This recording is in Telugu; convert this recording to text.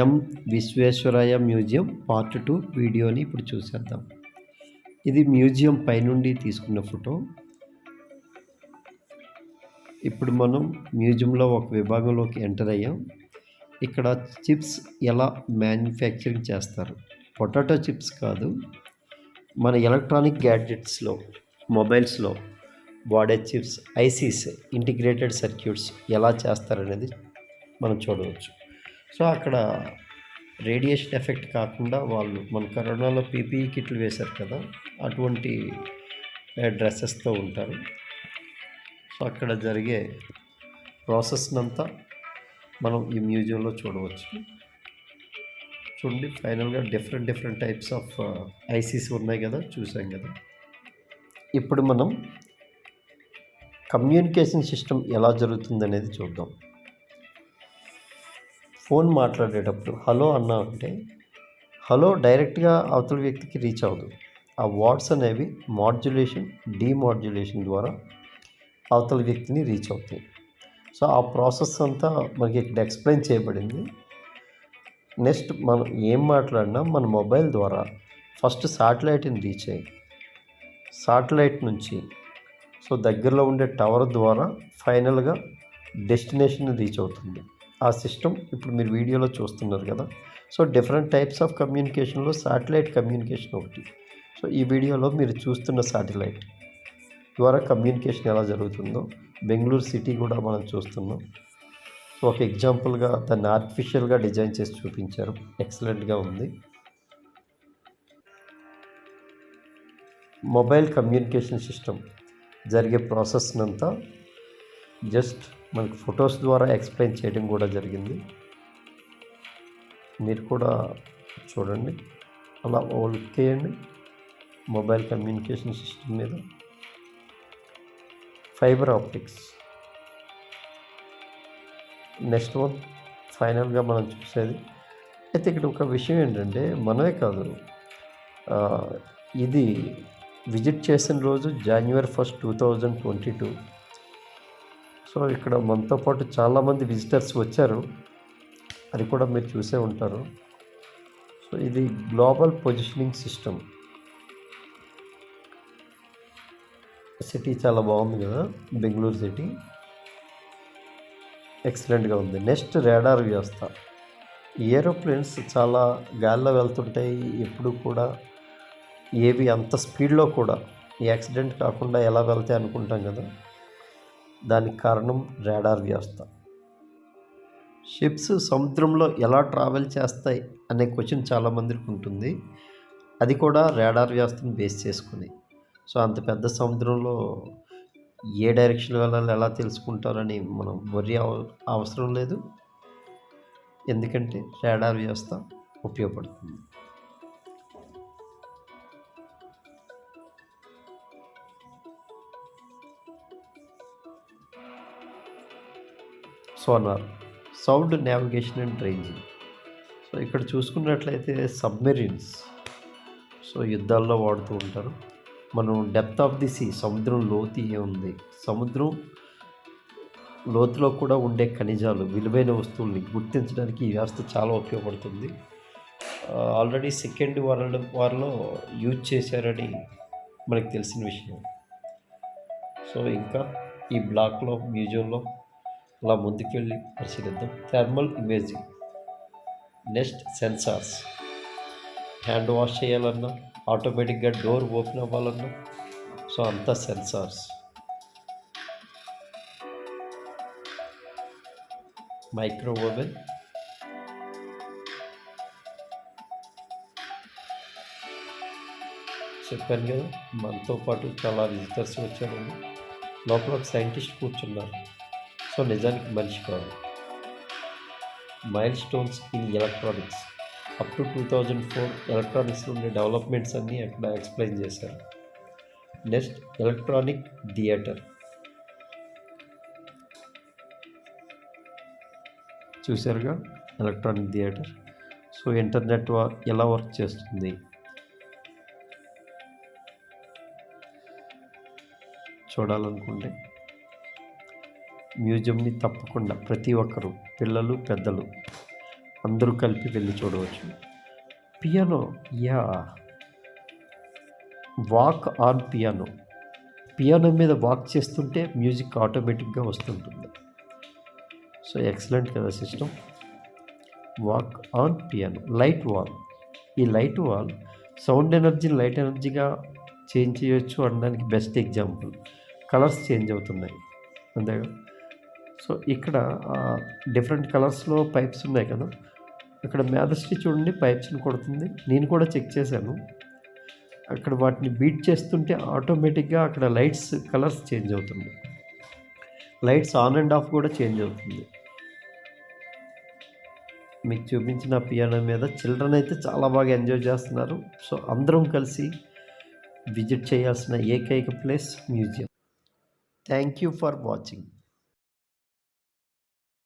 ఎం విశ్వేశ్వరయ్య మ్యూజియం పార్ట్ 2 వీడియోని ఇప్పుడు చూసేద్దాం. ఇది మ్యూజియం పైనుండి తీసుకున్న ఫోటో. ఇప్పుడు మనం మ్యూజియంలో ఒక విభాగంలోకి ఎంటర్ అయ్యాం. ఇక్కడ చిప్స్ ఎలా మ్యానుఫ్యాక్చరింగ్ చేస్తారు. పొటాటో చిప్స్ కాదు, మన ఎలక్ట్రానిక్ గ్యాడ్జెట్స్లో, మొబైల్స్లో వాడే చిప్స్, ఐసీస్, ఇంటిగ్రేటెడ్ సర్క్యూట్స్ ఎలా చేస్తారనేది మనం చూడవచ్చు. సో అక్కడ రేడియేషన్ ఎఫెక్ట్ కాకుండా వాళ్ళు మన కరోనాలో పీపీఈ కిట్లు వేశారు కదా, అటువంటి డ్రెస్సెస్తో ఉంటారు. సో అక్కడ జరిగే ప్రాసెస్నంతా మనం ఈ మ్యూజియంలో చూడవచ్చు. చూడండి, ఫైనల్గా డిఫరెంట్ టైప్స్ ఆఫ్ ఐసీస్ ఉన్నాయి కదా, చూసాం కదా. ఇప్పుడు మనం కమ్యూనికేషన్ సిస్టమ్ ఎలా జరుగుతుందనేది చూద్దాం. ఫోన్ మాట్లాడేటప్పుడు హలో అన్నా అంటే హలో డైరెక్ట్గా అవతల వ్యక్తికి రీచ్ అవ్వదు. ఆ వర్డ్స్ అనేవి మాడ్యులేషన్, డీమాడ్యులేషన్ ద్వారా అవతల వ్యక్తిని రీచ్ అవుతాయి. సో ఆ ప్రాసెస్ అంతా మనకి ఇక్కడ ఎక్స్ప్లెయిన్ చేయబడింది. నెక్స్ట్ మనం ఏం మాట్లాడినా మన మొబైల్ ద్వారా ఫస్ట్ శాటిలైట్ని రీచ్ అయ్యి, శాటిలైట్ నుంచి సో దగ్గరలో ఉండే టవర్ ద్వారా ఫైనల్గా డెస్టినేషన్ రీచ్ అవుతుంది. ఆ సిస్టమ్ ఇప్పుడు మీరు వీడియోలో చూస్తున్నారు కదా. సో డిఫరెంట్ టైప్స్ ఆఫ్ కమ్యూనికేషన్లో శాటిలైట్ కమ్యూనికేషన్ ఒకటి. సో ఈ వీడియోలో మీరు చూస్తున్న శాటిలైట్ ద్వారా కమ్యూనికేషన్ ఎలా జరుగుతుందో బెంగళూరు సిటీ కూడా మనం చూస్తున్నాం. సో ఒక ఎగ్జాంపుల్గా దాన్ని ఆర్టిఫిషియల్గా డిజైన్ చేసి చూపించారు. ఎక్సలెంట్గా ఉంది. మొబైల్ కమ్యూనికేషన్ సిస్టమ్ జరిగే ప్రాసెస్నంతా జస్ట్ మనకి ఫొటోస్ ద్వారా ఎక్స్ప్లెయిన్ చేయడం కూడా జరిగింది. మీరు కూడా చూడండి, అలా ఓకేయండి. మొబైల్ కమ్యూనికేషన్ సిస్టమ్ మీద ఫైబర్ ఆప్టిక్స్. నెక్స్ట్ వన్ ఫైనల్గా మనం చూసేది అయితే ఇక్కడ ఒక విషయం ఏంటంటే, మనమే కాదు, ఇది విజిట్ చేసిన రోజు January 1, 2022. సో ఇక్కడ మనతో పాటు చాలామంది విజిటర్స్ వచ్చారు, అది కూడా మీరు చూసే ఉంటారు. సో ఇది గ్లోబల్ పొజిషనింగ్ సిస్టమ్. సిటీ చాలా బాగుంది కదా, బెంగళూరు సిటీ ఎక్సలెంట్గా ఉంది. నెక్స్ట్ రాడార్ వ్యవస్థ. ఏరోప్లేన్స్ చాలా గాల్లో వెళ్తుంటాయి, ఎప్పుడు కూడా ఏవి అంత స్పీడ్లో కూడా యాక్సిడెంట్ కాకుండా ఎలా వెళ్తాయి అనుకుంటాం కదా, దానికి కారణం రాడార్ వ్యవస్థ. షిప్స్ సముద్రంలో ఎలా ట్రావెల్ చేస్తాయి అనే క్వశ్చన్ చాలామందికి ఉంటుంది. అది కూడా రాడార్ వ్యవస్థను బేస్ చేసుకుని. సో అంత పెద్ద సముద్రంలో ఏ డైరెక్షన్ వెళ్ళాలి ఎలా తెలుసుకుంటారని మనం వర్రీ అవసరం లేదు, ఎందుకంటే రాడార్ వ్యవస్థ ఉపయోగపడుతుంది. Sonar, sound navigation and ranging. So ఇక్కడ చూసుకున్నట్లయితే సబ్మెరీన్స్, సో యుద్ధాల్లో వాడుతూ ఉంటారు. మనం డెప్త్ ఆఫ్ ది సీ, సముద్రం లోతు ఏముంది, సముద్రం లోతులో కూడా ఉండే ఖనిజాలు, విలువైన వస్తువుల్ని గుర్తించడానికి ఈ వ్యవస్థ చాలా ఉపయోగపడుతుంది. ఆల్రెడీ సెకండ్ వరల్డ్ వార్లో యూజ్ చేశారని మనకు తెలిసిన విషయం. సో ఇంకా ఈ బ్లాక్లో మ్యూజియంలో అలా ముందుకు వెళ్ళి పరిశీలిద్దాం. Thermal imaging. Next sensors. Hand wash చేయాలన్నా, ఆటోమేటిక్గా డోర్ ఓపెన్ అవ్వాలన్నా, సో అంతా సెన్సార్స్. Micro oven. చెప్పాను కదా, మనతో పాటు చాలా విజిటర్స్ వచ్చారు. లోపల ఒక సైంటిస్ట్ కూర్చున్నారు. సో నిజానికి మనిషి కాదు. Mile stones in electronics. Up to 2004 ఎలక్ట్రానిక్స్లో ఉండే డెవలప్మెంట్స్ అన్నీ అక్కడ ఎక్స్ప్లెయిన్ చేశారు. Next electronic theatre. చూసారుగా ఎలక్ట్రానిక్ థియేటర్. సో ఇంటర్నెట్ ఎలా వర్క్ చేస్తుంది, చూడాలనుకుంటే మ్యూజియంని తప్పకుండా ప్రతి ఒక్కరూ, పిల్లలు పెద్దలు అందరూ కలిపి వెళ్ళి చూడవచ్చు. Piano, yeah, walk on piano. Piano మీద వాక్ చేస్తుంటే మ్యూజిక్ ఆటోమేటిక్గా వస్తుంటుంది. సో ఎక్సలెంట్ కదా system. Walk on piano. Light wall. ఈ లైట్ వాల్ సౌండ్ ఎనర్జీని లైట్ ఎనర్జీగా చేంజ్ చేయొచ్చు అనడానికి బెస్ట్ ఎగ్జాంపుల్. కలర్స్ చేంజ్ అవుతున్నాయి అంతేగా. సో ఇక్కడ డిఫరెంట్ కలర్స్లో పైప్స్ ఉన్నాయి కదా, ఇక్కడ మేధశ్రీ చూడండి పైప్స్ని కొడుతుంది. నేను కూడా చెక్ చేశాను. అక్కడ వాటిని బీట్ చేస్తుంటే ఆటోమేటిక్గా అక్కడ లైట్స్ కలర్స్ చేంజ్ అవుతుంది. లైట్స్ ఆన్ అండ్ ఆఫ్ కూడా చేంజ్ అవుతుంది. మీకు చూపించిన పియానో మీద చిల్డ్రన్ అయితే చాలా బాగా ఎంజాయ్ చేస్తున్నారు. సో అందరం కలిసి విజిట్ చేయాల్సిన ఏకైక place museum. Thank you for watching.